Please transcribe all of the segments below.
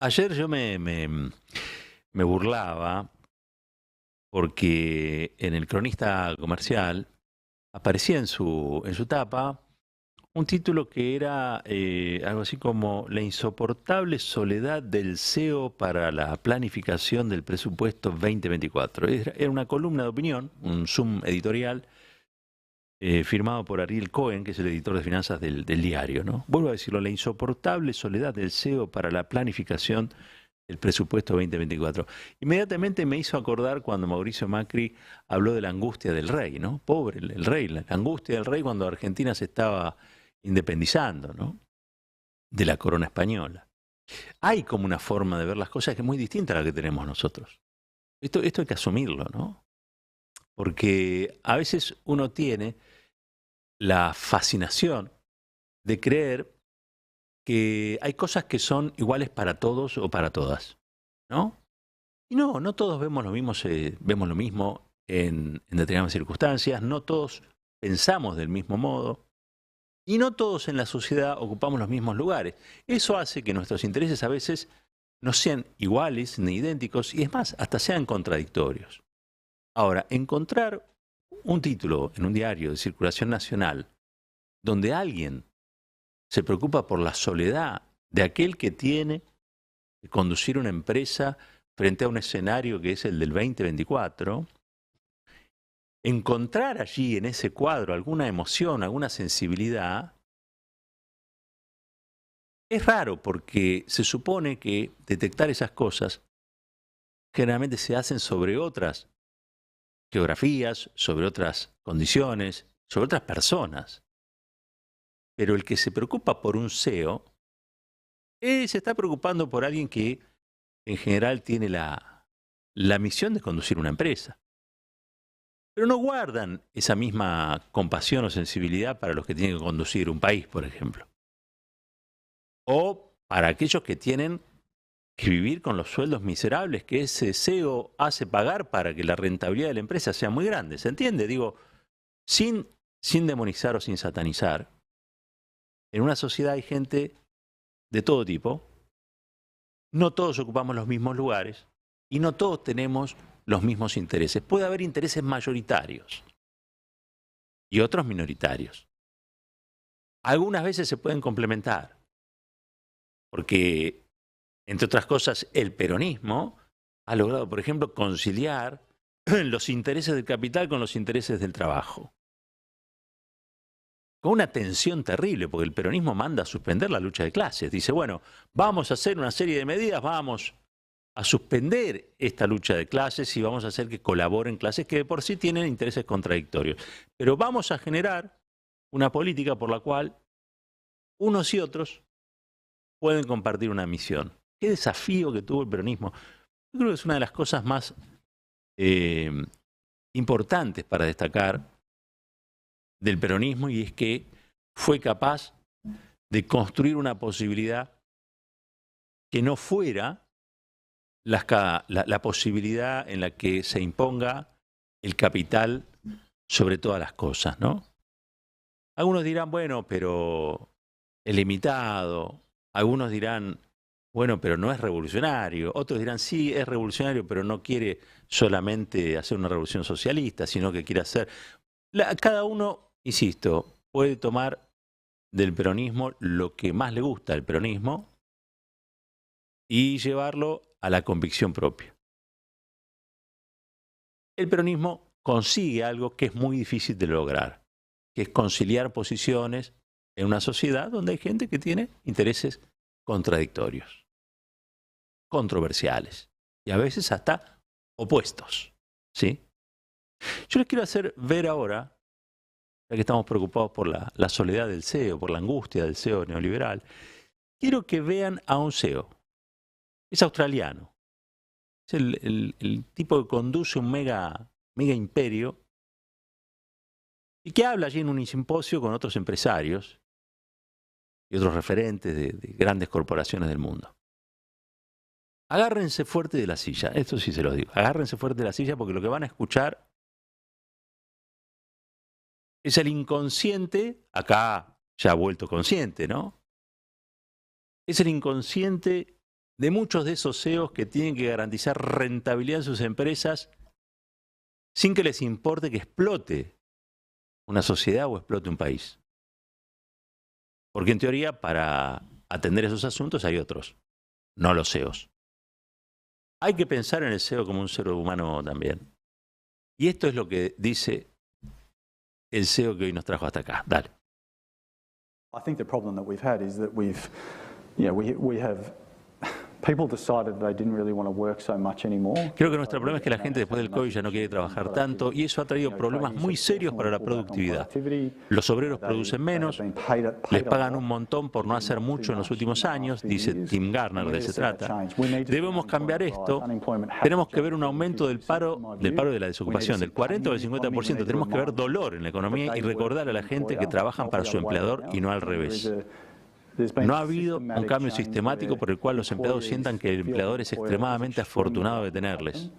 Ayer yo me burlaba porque en el cronista comercial aparecía en su tapa un título que era algo así como La insoportable soledad del CEO para la planificación del presupuesto 2024. Era una columna de opinión, un Zoom editorial, firmado por Ariel Cohen, que es el editor de finanzas del diario, ¿no? Vuelvo a decirlo, La insoportable soledad del CEO para la planificación el presupuesto 2024. Inmediatamente me hizo acordar cuando Mauricio Macri habló de la angustia del rey, ¿no? Pobre el rey, la angustia del rey cuando Argentina se estaba independizando, ¿no? De la corona española. Hay como una forma de ver las cosas que es muy distinta a la que tenemos nosotros. Esto hay que asumirlo, ¿no? Porque a veces uno tiene la fascinación de creer que hay cosas que son iguales para todos o para todas, ¿no? Y no todos vemos lo mismo en determinadas circunstancias, no todos pensamos del mismo modo y no todos en la sociedad ocupamos los mismos lugares. Eso hace que nuestros intereses a veces no sean iguales ni idénticos y es más, hasta sean contradictorios. Ahora, encontrar un título en un diario de circulación nacional donde alguien se preocupa por la soledad de aquel que tiene que conducir una empresa frente a un escenario que es el del 2024, encontrar allí en ese cuadro alguna emoción, alguna sensibilidad, es raro porque se supone que detectar esas cosas generalmente se hacen sobre otras geografías, sobre otras condiciones, sobre otras personas. Pero el que se preocupa por un SEO, se está preocupando por alguien que en general tiene la misión de conducir una empresa. Pero no guardan esa misma compasión o sensibilidad para los que tienen que conducir un país, por ejemplo. O para aquellos que tienen que vivir con los sueldos miserables que ese CEO hace pagar para que la rentabilidad de la empresa sea muy grande. ¿Se entiende? Digo, sin demonizar o sin satanizar, en una sociedad hay gente de todo tipo, no todos ocupamos los mismos lugares y no todos tenemos los mismos intereses. Puede haber intereses mayoritarios y otros minoritarios. Algunas veces se pueden complementar, porque, entre otras cosas, el peronismo ha logrado, por ejemplo, conciliar los intereses del capital con los intereses del trabajo. Con una tensión terrible, porque el peronismo manda a suspender la lucha de clases. Dice, bueno, vamos a hacer una serie de medidas, vamos a suspender esta lucha de clases y vamos a hacer que colaboren clases que de por sí tienen intereses contradictorios. Pero vamos a generar una política por la cual unos y otros pueden compartir una misión. Qué desafío que tuvo el peronismo. Yo creo que es una de las cosas más eh, importantes para destacar del peronismo y es que fue capaz de construir una posibilidad que no fuera la posibilidad en la que se imponga el capital sobre todas las cosas, ¿no? Algunos dirán, bueno, pero es limitado. Algunos dirán, bueno, pero no es revolucionario. Otros dirán, sí, es revolucionario, pero no quiere solamente hacer una revolución socialista, sino que quiere hacer... cada uno, insisto, puede tomar del peronismo lo que más le gusta del peronismo y llevarlo a la convicción propia. El peronismo consigue algo que es muy difícil de lograr, que es conciliar posiciones en una sociedad donde hay gente que tiene intereses contradictorios, controversiales y a veces hasta opuestos. ¿Sí? Yo les quiero hacer ver ahora, ya que estamos preocupados por la soledad del CEO, por la angustia del CEO neoliberal, quiero que vean a un CEO. Es australiano. Es el tipo que conduce un mega imperio y que habla allí en un simposio con otros empresarios y otros referentes de grandes corporaciones del mundo. Agárrense fuerte de la silla, esto sí se lo digo, agárrense fuerte de la silla porque lo que van a escuchar es el inconsciente, acá ya ha vuelto consciente, ¿no? Es el inconsciente de muchos de esos CEOs que tienen que garantizar rentabilidad en sus empresas sin que les importe que explote una sociedad o explote un país. Porque en teoría, para atender esos asuntos hay otros, no los CEOs. Hay que pensar en el CEO como un ser humano también. Y esto es lo que dice el CEO que hoy nos trajo hasta acá. Dale. I think the problem that we've had is that we have people decided they didn't really want to work so much anymore. Creo que nuestro problema es que la gente después del COVID ya no quiere trabajar tanto y eso ha traído problemas muy serios para la productividad. Los obreros producen menos, les pagan un montón por no hacer mucho en los últimos años, dice Tim Garner, de ese trata. Debemos cambiar esto, tenemos que ver un aumento del paro y de la desocupación, del 40 o del 50%. Tenemos que ver dolor en la economía y recordar a la gente que trabajan para su empleador y no al revés. No ha habido un cambio sistemático por el cual los empleados sientan que el empleador es extremadamente afortunado de tenerles,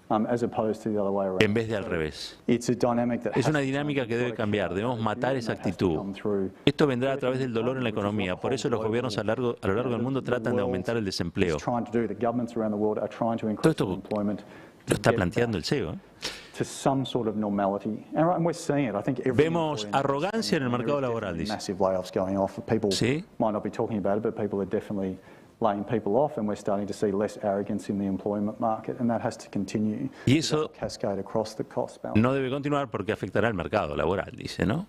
en vez de al revés. Es una dinámica que debe cambiar, debemos matar esa actitud. Esto vendrá a través del dolor en la economía, por eso los gobiernos a lo largo del mundo tratan de aumentar el desempleo. Todo esto lo está planteando el CEO. Vemos arrogancia en el mercado laboral, dice. ¿Sí? Y eso no debe continuar porque afectará al mercado laboral, dice, ¿no?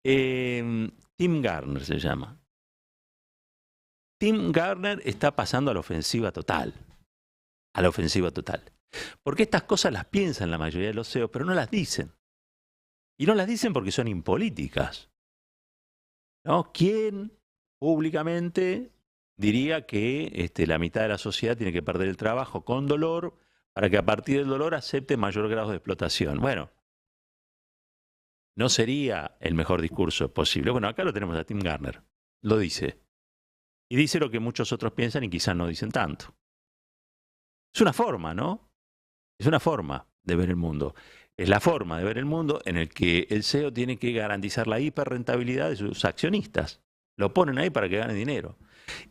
Tim Garner se llama. Tim Garner está pasando a la ofensiva total. A la ofensiva total. Porque estas cosas las piensan la mayoría de los CEOs, pero no las dicen. Y no las dicen porque son impolíticas, ¿no? ¿Quién públicamente diría que la mitad de la sociedad tiene que perder el trabajo con dolor para que a partir del dolor acepte mayor grado de explotación? Bueno, no sería el mejor discurso posible. Bueno, acá lo tenemos a Tim Garner. Lo dice. Y dice lo que muchos otros piensan y quizás no dicen tanto. Es una forma, ¿no? Es una forma de ver el mundo. Es la forma de ver el mundo en el que el CEO tiene que garantizar la hiperrentabilidad de sus accionistas. Lo ponen ahí para que gane dinero.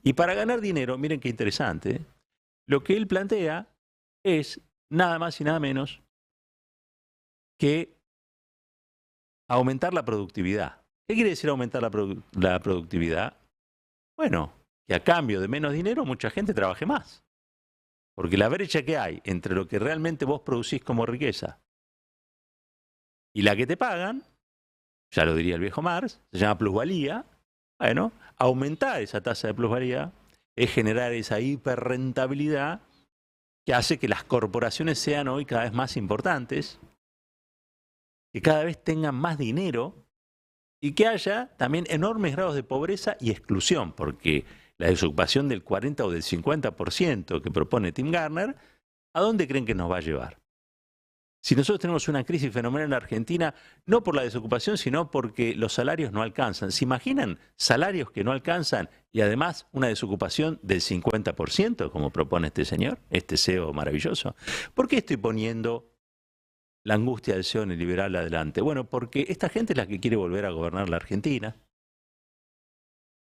Y para ganar dinero, miren qué interesante, lo que él plantea es nada más y nada menos que aumentar la productividad. ¿Qué quiere decir aumentar la productividad? Bueno, que a cambio de menos dinero mucha gente trabaje más. Porque la brecha que hay entre lo que realmente vos producís como riqueza y la que te pagan, ya lo diría el viejo Marx, se llama plusvalía. Bueno, aumentar esa tasa de plusvalía es generar esa hiperrentabilidad que hace que las corporaciones sean hoy cada vez más importantes, que cada vez tengan más dinero y que haya también enormes grados de pobreza y exclusión, porque la desocupación del 40 o del 50% que propone Tim Garner, ¿a dónde creen que nos va a llevar? Si nosotros tenemos una crisis fenomenal en Argentina, no por la desocupación, sino porque los salarios no alcanzan. ¿Se imaginan salarios que no alcanzan y además una desocupación del 50%, como propone este señor, este CEO maravilloso? ¿Por qué estoy poniendo la angustia del CEO neoliberal adelante? Bueno, porque esta gente es la que quiere volver a gobernar la Argentina.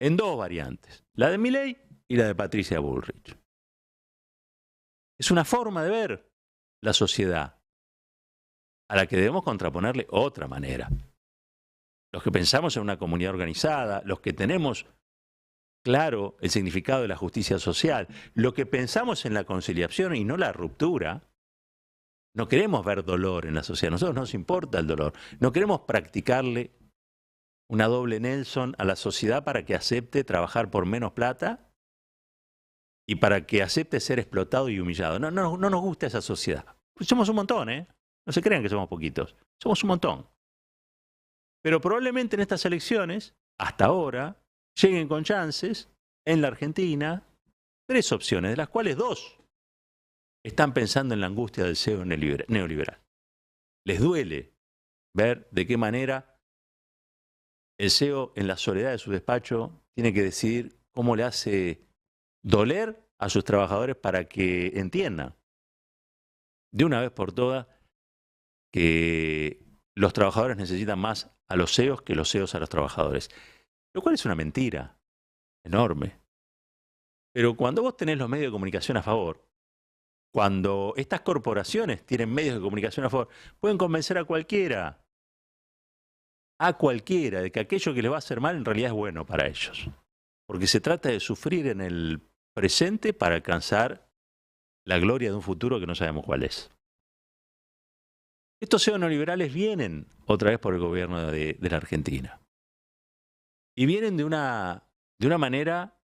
En dos variantes, la de Milei y la de Patricia Bullrich. Es una forma de ver la sociedad a la que debemos contraponerle otra manera. Los que pensamos en una comunidad organizada, los que tenemos claro el significado de la justicia social, los que pensamos en la conciliación y no la ruptura, no queremos ver dolor en la sociedad, a nosotros nos importa el dolor, no queremos practicarle una doble Nelson a la sociedad para que acepte trabajar por menos plata y para que acepte ser explotado y humillado. No nos gusta esa sociedad. Pues somos un montón, ¿eh? No se crean que somos poquitos. Somos un montón. Pero probablemente en estas elecciones, hasta ahora, lleguen con chances en la Argentina 3 opciones, de las cuales 2 están pensando en la angustia del CEO neoliberal. Les duele ver de qué manera el CEO, en la soledad de su despacho, tiene que decidir cómo le hace doler a sus trabajadores para que entiendan de una vez por todas que los trabajadores necesitan más a los CEOs que los CEOs a los trabajadores. Lo cual es una mentira enorme. Pero cuando vos tenés los medios de comunicación a favor, cuando estas corporaciones tienen medios de comunicación a favor, pueden convencer a cualquiera de que aquello que les va a hacer mal en realidad es bueno para ellos. Porque se trata de sufrir en el presente para alcanzar la gloria de un futuro que no sabemos cuál es. Estos CEOs neoliberales vienen otra vez por el gobierno de la Argentina. Y vienen de una manera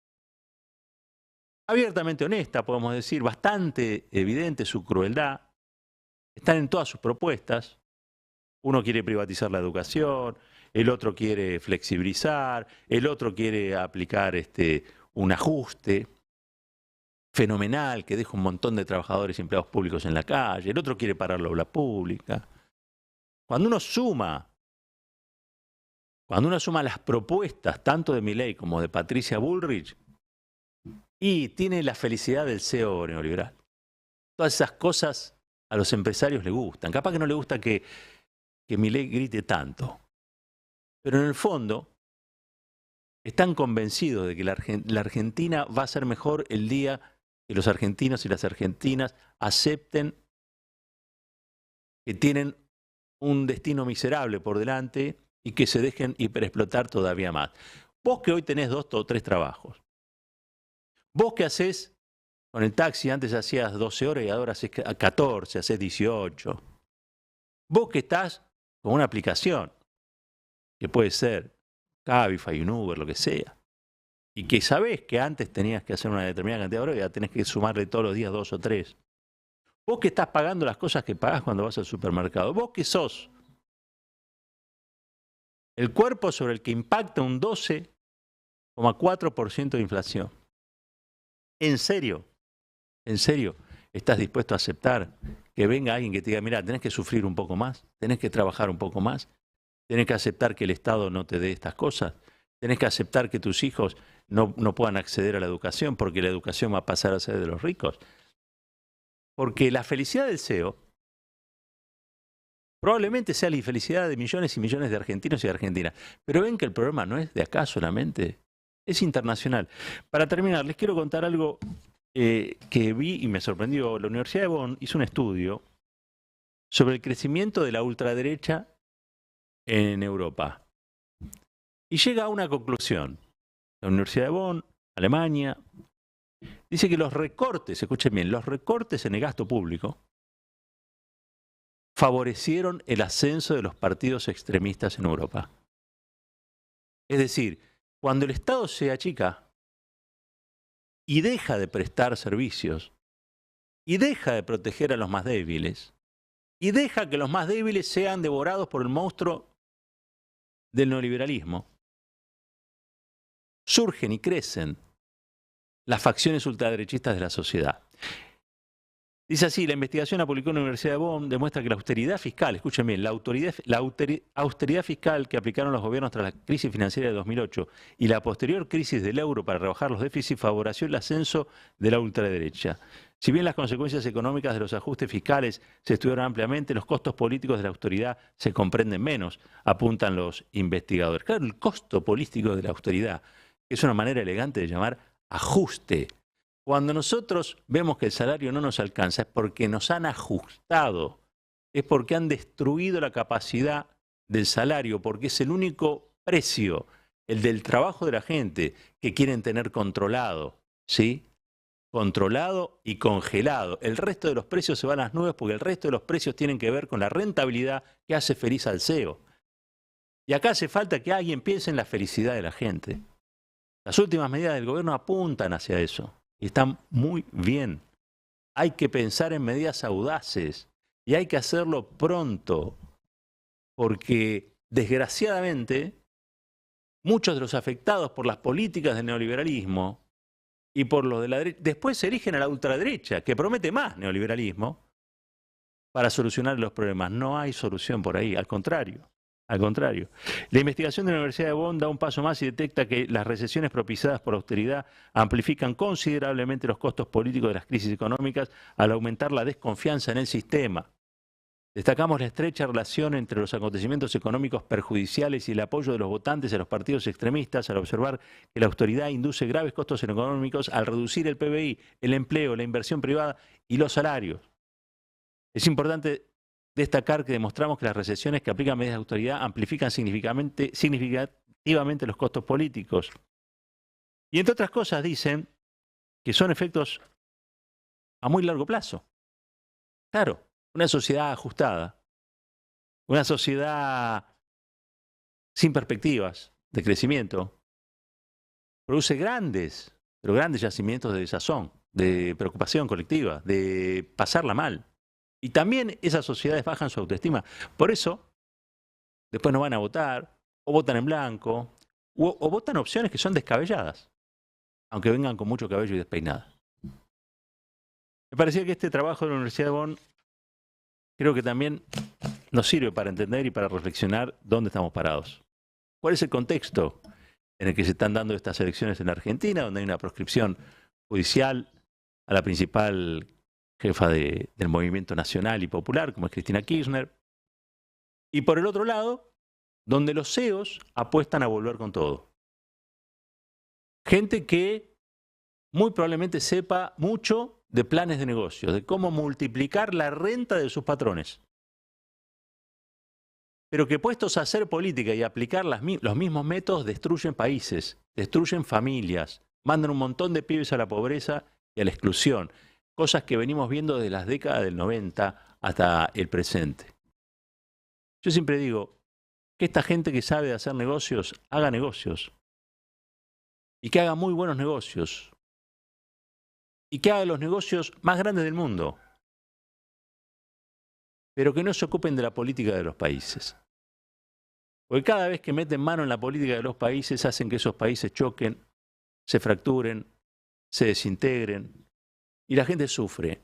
abiertamente honesta, podemos decir, bastante evidente su crueldad. Están en todas sus propuestas. Uno quiere privatizar la educación, el otro quiere flexibilizar, el otro quiere aplicar un ajuste fenomenal que deja un montón de trabajadores y empleados públicos en la calle, el otro quiere parar la obra pública. Cuando uno suma las propuestas tanto de Milei como de Patricia Bullrich, y tiene la felicidad del CEO neoliberal. Todas esas cosas a los empresarios les gustan. Capaz que no les gusta que Milei grite tanto. Pero en el fondo están convencidos de que la Argentina va a ser mejor el día que los argentinos y las argentinas acepten que tienen un destino miserable por delante y que se dejen hiperexplotar todavía más. Vos que hoy tenés 2 o 3 trabajos. Vos que hacés con el taxi, antes hacías 12 horas y ahora haces 14, haces 18. Vos que estás con una aplicación, que puede ser Cabify, un Uber, lo que sea, y que sabés que antes tenías que hacer una determinada cantidad de horas y ya tenés que sumarle todos los días 2 o 3. Vos que estás pagando las cosas que pagás cuando vas al supermercado. Vos que sos el cuerpo sobre el que impacta un 12,4% de inflación. ¿En serio estás dispuesto a aceptar que venga alguien que te diga, mira, tenés que sufrir un poco más, tenés que trabajar un poco más, tenés que aceptar que el Estado no te dé estas cosas, tenés que aceptar que tus hijos no puedan acceder a la educación porque la educación va a pasar a ser de los ricos? Porque la felicidad del CEO probablemente sea la infelicidad de millones y millones de argentinos y de argentinas. Pero ven que el problema no es de acá solamente, es internacional. Para terminar, les quiero contar algo que vi y me sorprendió. La Universidad de Bonn hizo un estudio sobre el crecimiento de la ultraderecha en Europa. Y llega a una conclusión. La Universidad de Bonn, Alemania, dice que los recortes, escuchen bien, los recortes en el gasto público favorecieron el ascenso de los partidos extremistas en Europa. Es decir, cuando el Estado se achica y deja de prestar servicios, y deja de proteger a los más débiles, y deja que los más débiles sean devorados por el monstruo del neoliberalismo, surgen y crecen las facciones ultraderechistas de la sociedad. Dice así, la investigación la publicó en la Universidad de Bonn demuestra que la austeridad fiscal, escuchen bien, la austeridad fiscal que aplicaron los gobiernos tras la crisis financiera de 2008 y la posterior crisis del euro para rebajar los déficits favoreció el ascenso de la ultraderecha. Si bien las consecuencias económicas de los ajustes fiscales se estudiaron ampliamente, los costos políticos de la austeridad se comprenden menos, apuntan los investigadores. Claro, el costo político de la austeridad es una manera elegante de llamar ajuste. Cuando nosotros vemos que el salario no nos alcanza es porque nos han ajustado, es porque han destruido la capacidad del salario, porque es el único precio, el del trabajo de la gente, que quieren tener controlado, ¿sí? Controlado y congelado. El resto de los precios se van a las nubes porque el resto de los precios tienen que ver con la rentabilidad que hace feliz al CEO. Y acá hace falta que alguien piense en la felicidad de la gente. Las últimas medidas del gobierno apuntan hacia eso. Y están muy bien. Hay que pensar en medidas audaces y hay que hacerlo pronto, porque desgraciadamente muchos de los afectados por las políticas del neoliberalismo y por los de la derecha, después se erigen a la ultraderecha, que promete más neoliberalismo para solucionar los problemas. No hay solución por ahí, al contrario. Al contrario, la investigación de la Universidad de Bonn da un paso más y detecta que las recesiones propiciadas por austeridad amplifican considerablemente los costos políticos de las crisis económicas al aumentar la desconfianza en el sistema. Destacamos la estrecha relación entre los acontecimientos económicos perjudiciales y el apoyo de los votantes a los partidos extremistas al observar que la austeridad induce graves costos económicos al reducir el PBI, el empleo, la inversión privada y los salarios. Es importante destacar que demostramos que las recesiones que aplican medidas de austeridad amplifican significativamente los costos políticos. Y entre otras cosas dicen que son efectos a muy largo plazo. Claro, una sociedad ajustada, una sociedad sin perspectivas de crecimiento, produce grandes yacimientos de desazón, de preocupación colectiva, de pasarla mal. Y también esas sociedades bajan su autoestima. Por eso, después no van a votar, o votan en blanco, o votan opciones que son descabelladas, aunque vengan con mucho cabello y despeinadas. Me parecía que este trabajo de la Universidad de Bonn creo que también nos sirve para entender y para reflexionar dónde estamos parados. ¿Cuál es el contexto en el que se están dando estas elecciones en Argentina, donde hay una proscripción judicial a la principal jefa del movimiento nacional y popular, como es Cristina Kirchner? Y por el otro lado, donde los CEOs apuestan a volver con todo. Gente que muy probablemente sepa mucho de planes de negocio, de cómo multiplicar la renta de sus patrones. Pero que puestos a hacer política y aplicar los mismos métodos destruyen países, destruyen familias, mandan un montón de pibes a la pobreza y a la exclusión. Cosas que venimos viendo desde las décadas del 90 hasta el presente. Yo siempre digo que esta gente que sabe de hacer negocios, haga negocios. Y que haga muy buenos negocios. Y que haga los negocios más grandes del mundo. Pero que no se ocupen de la política de los países. Porque cada vez que meten mano en la política de los países, hacen que esos países choquen, se fracturen, se desintegren. Y la gente sufre.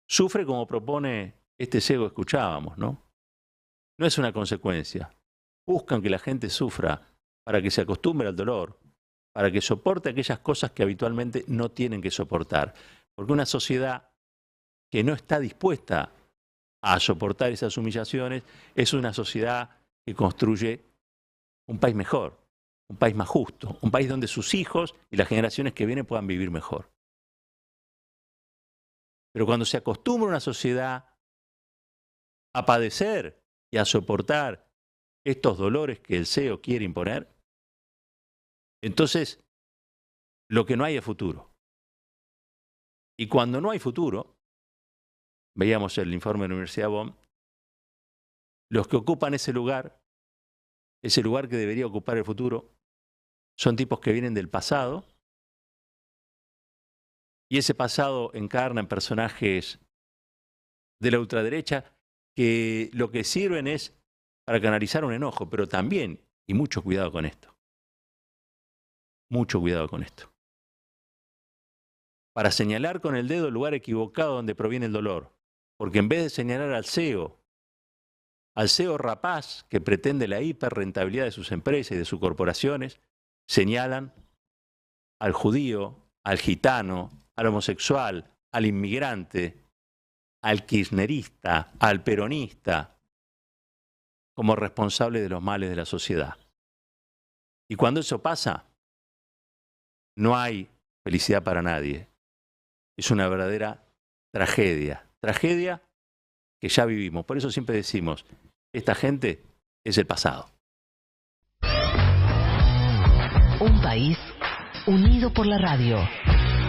Sufre como propone este CEO que escuchábamos, ¿no? No es una consecuencia. Buscan que la gente sufra para que se acostumbre al dolor, para que soporte aquellas cosas que habitualmente no tienen que soportar. Porque una sociedad que no está dispuesta a soportar esas humillaciones es una sociedad que construye un país mejor, un país más justo, un país donde sus hijos y las generaciones que vienen puedan vivir mejor. Pero cuando se acostumbra una sociedad a padecer y a soportar estos dolores que el CEO quiere imponer, entonces lo que no hay es futuro. Y cuando no hay futuro, veíamos el informe de la Universidad de Bonn, los que ocupan ese lugar que debería ocupar el futuro, son tipos que vienen del pasado, y ese pasado encarna en personajes de la ultraderecha que lo que sirven es para canalizar un enojo, pero también, y mucho cuidado con esto, para señalar con el dedo el lugar equivocado donde proviene el dolor, porque en vez de señalar al CEO rapaz que pretende la hiperrentabilidad de sus empresas y de sus corporaciones, señalan al judío, al gitano, al homosexual, al inmigrante, al kirchnerista, al peronista, como responsable de los males de la sociedad. Y cuando eso pasa, no hay felicidad para nadie. Es una verdadera tragedia. Tragedia que ya vivimos. Por eso siempre decimos, esta gente es el pasado. Un país unido por la radio.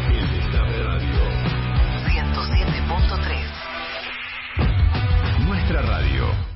El Destape Radio. 107.3. Nuestra radio.